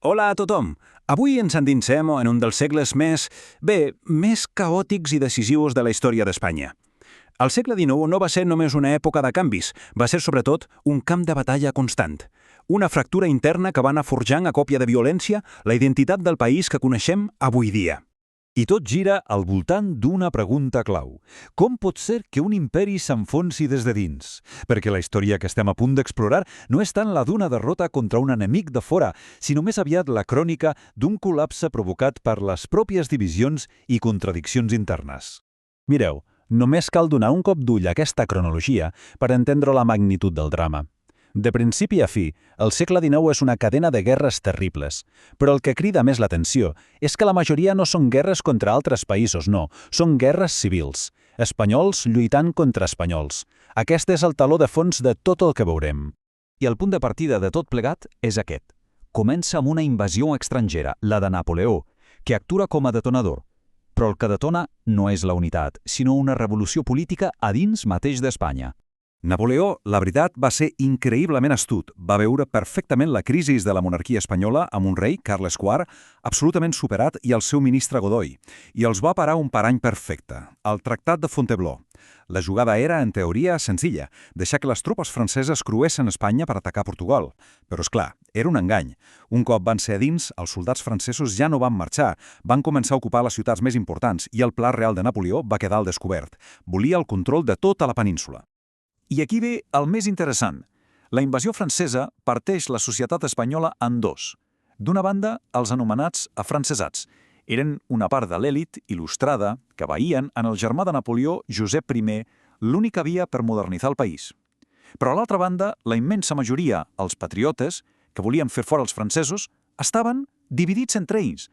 Hola a tothom! Avui ens endinsem en un dels segles més caòtics i decisius de la història d'Espanya. El segle XIX no va ser només una època de canvis, va ser sobretot un camp de batalla constant. Una fractura interna que va anar forjant a còpia de violència la identitat del país que coneixem avui dia. I tot gira al voltant d'una pregunta clau. Com pot ser que un imperi s'enfonsi des de dins? Perquè la història que estem a punt d'explorar no és tant la d'una derrota contra un enemic de fora, sinó més aviat la crònica d'un col·lapse provocat per les pròpies divisions i contradiccions internes. Mireu, només cal donar un cop d'ull a aquesta cronologia per entendre la magnitud del drama. De principi a fi, el segle XIX és una cadena de guerres terribles, però el que crida més l'atenció és que la majoria no són guerres contra altres països, no, són guerres civils, espanyols lluitant contra espanyols. Aquest és el taló de fons de tot el que veurem. I el punt de partida de tot plegat és aquest. Comença amb una invasió estrangera, la de Napoleó, que actua com a detonador. Però el que detona no és la unitat, sinó una revolució política a dins mateix d'Espanya. Napoleó, la veritat, va ser increïblement astut. Va veure perfectament la crisi de la monarquia espanyola amb un rei, Carles IV, absolutament superat, i el seu ministre Godoy. I els va parar un parany perfecte, el Tractat de Fontainebleau. La jugada era, en teoria, senzilla, deixar que les tropes franceses cruessin Espanya per atacar Portugal. Però, és clar, era un engany. Un cop van ser a dins, els soldats francesos ja no van marxar, van començar a ocupar les ciutats més importants i el pla real de Napoleó va quedar al descobert. Volia el control de tota la península. I aquí ve el més interessant. La invasió francesa parteix la societat espanyola en dos. D'una banda, els anomenats afrancesats. Eren una part de l'elit il·lustrada que veien en el germà de Napoleó, Josep I, l'única via per modernitzar el país. Però a l'altra banda, la immensa majoria, els patriotes, que volien fer fora els francesos, estaven dividits entre ells.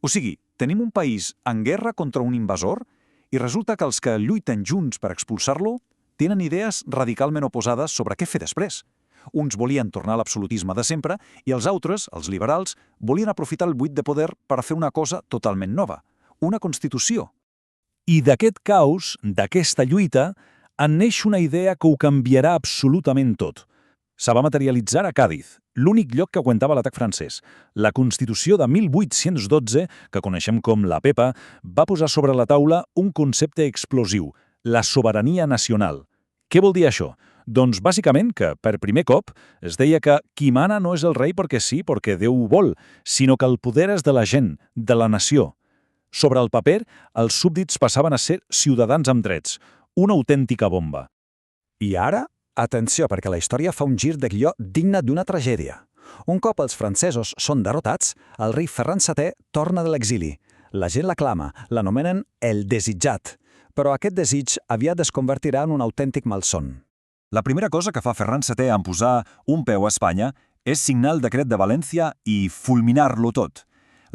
O sigui, tenim un país en guerra contra un invasor i resulta que els que lluiten junts per expulsar-lo tenen idees radicalment oposades sobre què fer després. Uns volien tornar a l'absolutisme de sempre i els altres, els liberals, volien aprofitar el buit de poder per fer una cosa totalment nova, una Constitució. I d'aquest caos, d'aquesta lluita, en neix una idea que ho canviarà absolutament tot. Se va materialitzar a Càdiz, l'únic lloc que aguantava l'atac francès. La Constitució de 1812, que coneixem com la Pepa, va posar sobre la taula un concepte explosiu, la sobirania nacional. Què vol dir això? Doncs bàsicament que, per primer cop, es deia que qui mana no és el rei perquè sí, perquè Déu ho vol, sinó que el poder és de la gent, de la nació. Sobre el paper, els súbdits passaven a ser ciutadans amb drets, una autèntica bomba. I ara, atenció, perquè la història fa un gir de guió digne d'una tragèdia. Un cop els francesos són derrotats, el rei Ferran VII torna de l'exili. La gent l'aclama, l'anomenen el desitjat. Però aquest desig aviat es convertirà en un autèntic malson. La primera cosa que fa Ferran VII en posar un peu a Espanya és signar el decret de València i fulminar-lo tot.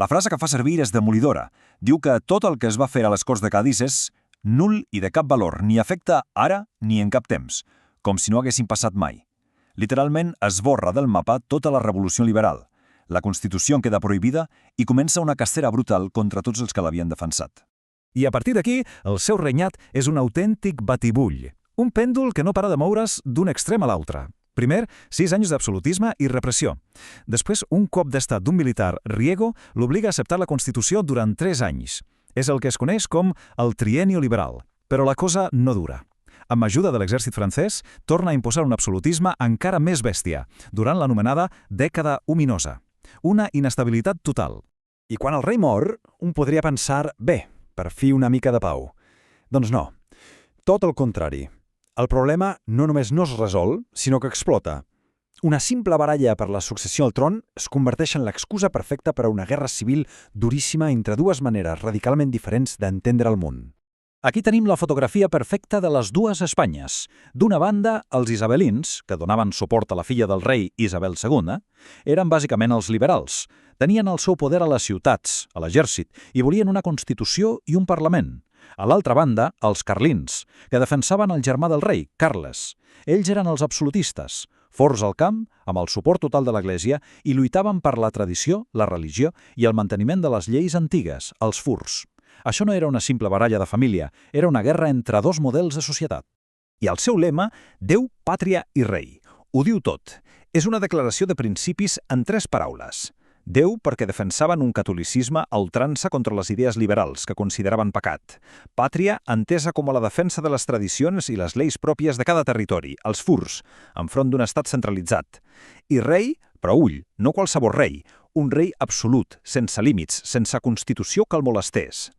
La frase que fa servir és demolidora. Diu que tot el que es va fer a les Corts de Cadis és nul i de cap valor, ni afecta ara ni en cap temps, com si no haguessin passat mai. Literalment esborra del mapa tota la revolució liberal. La Constitució en queda prohibida i comença una cacera brutal contra tots els que l'havien defensat. I a partir d'aquí, el seu regnat és un autèntic batibull, un pèndol que no para de moure's d'un extrem a l'altre. Primer, 6 anys d'absolutisme i repressió. Després, un cop d'estat d'un militar, Riego, l'obliga a acceptar la Constitució durant 3 anys. És el que es coneix com el trienio liberal. Però la cosa no dura. Amb ajuda de l'exèrcit francès, torna a imposar un absolutisme encara més bèstia, durant l'anomenada dècada ominosa. Una inestabilitat total. I quan el rei mor, un podria pensar, bé, per fi una mica de pau. Doncs no. Tot el contrari. El problema no només no es resol, sinó que explota. Una simple baralla per la successió al tron es converteix en l'excusa perfecta per a una guerra civil duríssima entre dues maneres radicalment diferents d'entendre el món. Aquí tenim la fotografia perfecta de les dues Espanyes. D'una banda, els isabelins, que donaven suport a la filla del rei Isabel II, eren bàsicament els liberals. Tenien el seu poder a les ciutats, a l'exèrcit, i volien una Constitució i un Parlament. A l'altra banda, els carlins, que defensaven el germà del rei, Carles. Ells eren els absolutistes, forts al camp, amb el suport total de l'Església, i lluitaven per la tradició, la religió i el manteniment de les lleis antigues, els furs. Això no era una simple baralla de família, era una guerra entre dos models de societat. I el seu lema, Déu, Pàtria i Rei. Ho diu tot. És una declaració de principis en 3 paraules. Déu perquè defensaven un catolicisme a ultrança contra les idees liberals, que consideraven pecat. Pàtria entesa com a la defensa de les tradicions i les lleis pròpies de cada territori, els furs, enfront d'un estat centralitzat. I rei, però ull, no qualsevol rei, un rei absolut, sense límits, sense constitució que el molestés.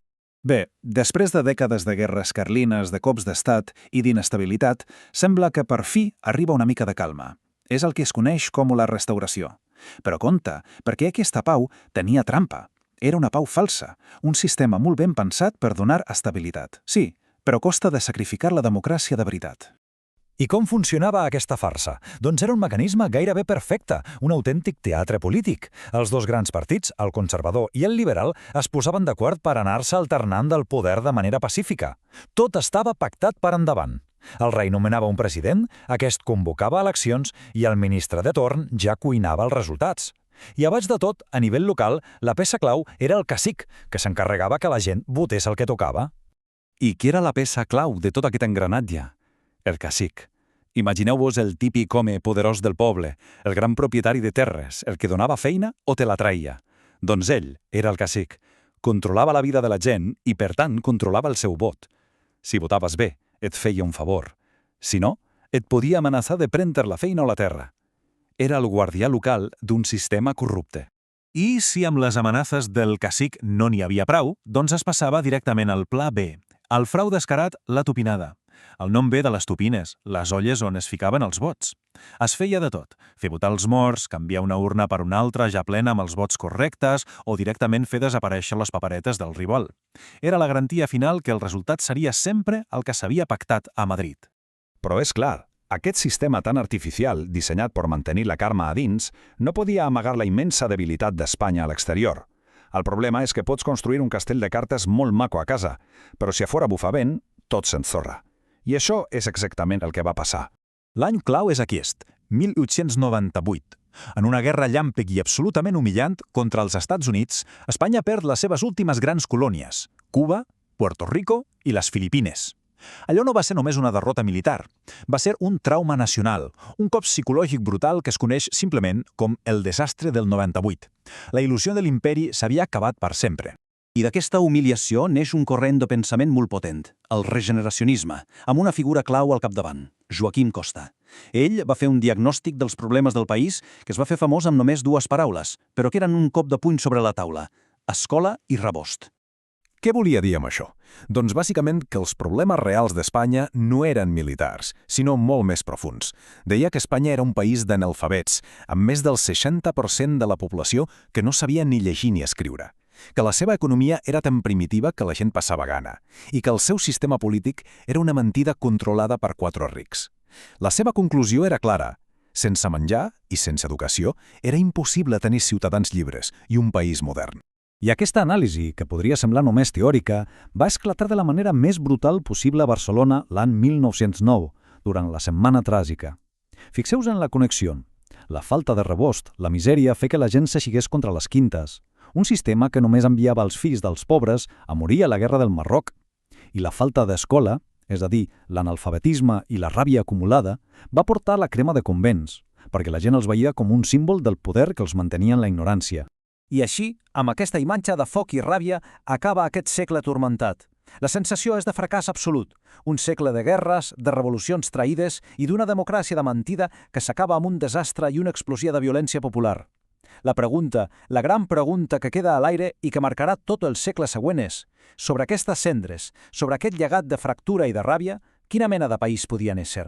Bé, després de dècades de guerres carlines, de cops d'estat i d'inestabilitat, sembla que per fi arriba una mica de calma. És el que es coneix com la restauració. Però compte, perquè aquesta pau tenia trampa. Era una pau falsa, un sistema molt ben pensat per donar estabilitat. Sí, però a costa de sacrificar la democràcia de veritat. I com funcionava aquesta farsa? Doncs era un mecanisme gairebé perfecte, un autèntic teatre polític. Els dos grans partits, el conservador i el liberal, es posaven d'acord per anar-se alternant del poder de manera pacífica. Tot estava pactat per endavant. El rei nomenava un president, aquest convocava eleccions i el ministre de torn ja cuinava els resultats. I abans de tot, a nivell local, la peça clau era el cacic, que s'encarregava que la gent votés el que tocava. I qui era la peça clau de tot aquest engranatge? El cacic. Imagineu-vos el típic home poderós del poble, el gran propietari de terres, el que donava feina o te la traïa. Doncs ell era el cacic. Controlava la vida de la gent i, per tant, controlava el seu vot. Si votaves bé, et feia un favor. Si no, et podia amenaçar de prendre la feina o la terra. Era el guardià local d'un sistema corrupte. I si amb les amenaces del cacic no n'hi havia prou, doncs es passava directament al pla B, el frau descarat, la tupinada. El nom ve de les tupines, les olles on es ficaven els vots. Es feia de tot, fer votar els morts, canviar una urna per una altra ja plena amb els vots correctes o directament fer desaparèixer les paperetes del rival. Era la garantia final que el resultat seria sempre el que s'havia pactat a Madrid. Però és clar, aquest sistema tan artificial, dissenyat per mantenir la carma a dins, no podia amagar la immensa debilitat d'Espanya a l'exterior. El problema és que pots construir un castell de cartes molt maco a casa, però si a fora bufa vent, tot s'ensorra. I això és exactament el que va passar. L'any clau és aquest, 1898. En una guerra llàmpec i absolutament humillant contra els Estats Units, Espanya perd les seves últimes grans colònies, Cuba, Puerto Rico i les Filipines. Allò no va ser només una derrota militar, va ser un trauma nacional, un cop psicològic brutal que es coneix simplement com el desastre del 98. La il·lusió de l'imperi s'havia acabat per sempre. I d'aquesta humiliació neix un corrent de pensament molt potent, el regeneracionisme, amb una figura clau al capdavant, Joaquim Costa. Ell va fer un diagnòstic dels problemes del país que es va fer famós amb només dues paraules, però que eren un cop de puny sobre la taula: escola i rebost. Què volia dir amb això? Doncs bàsicament que els problemes reals d'Espanya no eren militars, sinó molt més profuns. Deia que Espanya era un país d'analfabets, amb més del 60% de la població que no sabia ni llegir ni escriure, que la seva economia era tan primitiva que la gent passava gana, i que el seu sistema polític era una mentida controlada per quatre rics. La seva conclusió era clara: sense menjar i sense educació era impossible tenir ciutadans lliures i un país modern. I aquesta anàlisi, que podria semblar només teòrica, va esclatar de la manera més brutal possible a Barcelona l'any 1909, durant la Setmana Tràgica. Fixeu-vos en la connexió. La falta de rebost, la misèria, feia que la gent s'aixigués contra les quintes, un sistema que només enviava els fills dels pobres a morir a la guerra del Marroc. I la falta d'escola, és a dir, l'analfabetisme i la ràbia acumulada, va portar a la crema de convents, perquè la gent els veia com un símbol del poder que els mantenia en la ignorància. I així, amb aquesta imatge de foc i ràbia, acaba aquest segle turmentat. La sensació és de fracàs absolut, un segle de guerres, de revolucions traïdes i d'una democràcia de mentida que s'acaba amb un desastre i una explosió de violència popular. La pregunta, la gran pregunta que queda a l'aire i que marcarà tot el segle següent és: sobre aquestes cendres, sobre aquest llegat de fractura i de ràbia, quina mena de país podia néixer?